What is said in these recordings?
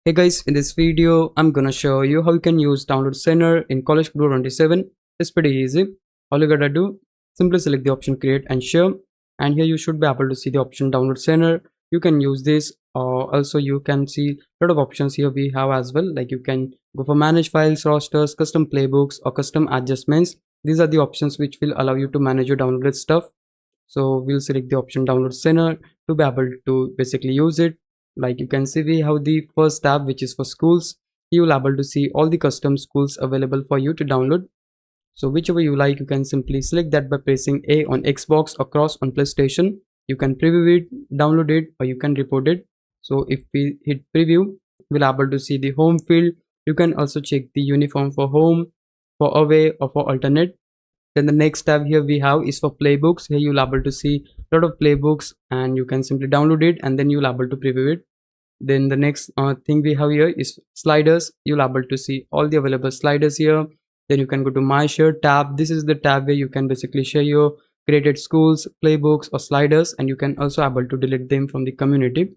Hey guys, in this video, I'm gonna show you how you can use download center in College Football 27. It's pretty easy. All you gotta do, simply select the option create and share. And here you should be able to see the option download center. You can use this. Also, you can see a lot of options here we have as well. Like you can go for manage files, rosters, custom playbooks, or custom adjustments. These are the options which will allow you to manage your downloaded stuff. So we'll select the option download center to be able to basically use it. Like you can see, we have the first tab which is for schools. You will able to see all the custom schools available for you to download. So whichever you like, you can simply select that by pressing A on Xbox or cross on PlayStation. You can preview it, download it, or you can report it. So if we hit preview, we'll able to see the home field. You can also check the uniform for home, for away, or for alternate. Then the next tab here we have is for playbooks. Here you'll able to see a lot of playbooks and you can simply download it and then you'll able to preview it. Then the next thing we have here is sliders. You'll able to see all the available sliders here. Then you can go to my share tab. This is the tab where you can basically share your created schools, playbooks, or sliders, and you can also able to delete them from the community.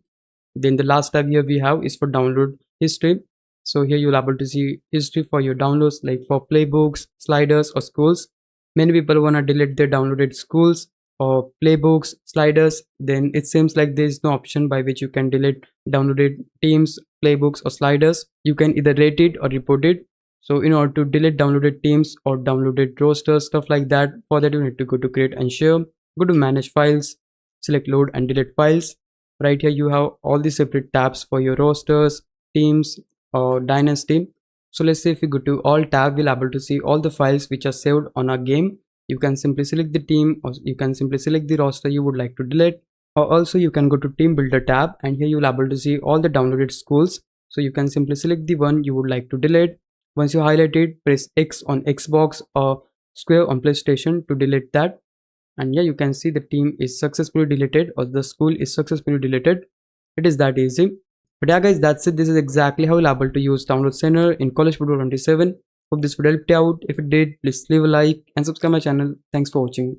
Then the last tab here we have is for download history. So here you'll able to see history for your downloads, like for playbooks, sliders, or schools. Many people want to delete their downloaded schools or playbooks, sliders. Then it seems like there is no option by which you can delete downloaded teams, playbooks, or sliders. You can either rate it or report it. So in order to delete downloaded teams or downloaded rosters, stuff like that, for that you need to go to create and share, go to manage files, select load and delete files. Right here you have all the separate tabs for your rosters, teams, or dynasty. So let's say if we go to all tab, we'll able to see all the files which are saved on our game. You can simply select the team, or you can simply select the roster you would like to delete, or also you can go to team builder tab, and here you'll able to see all the downloaded schools. So you can simply select the one you would like to delete. Once you highlight it, press X on Xbox or square on PlayStation to delete that. And yeah, you can see the team is successfully deleted or the school is successfully deleted. It is that easy. But yeah guys, that's it. This is exactly how you'll able to use download center in College Football 27. Hope this video helped you out. If it did, please leave a like and subscribe my channel. Thanks for watching.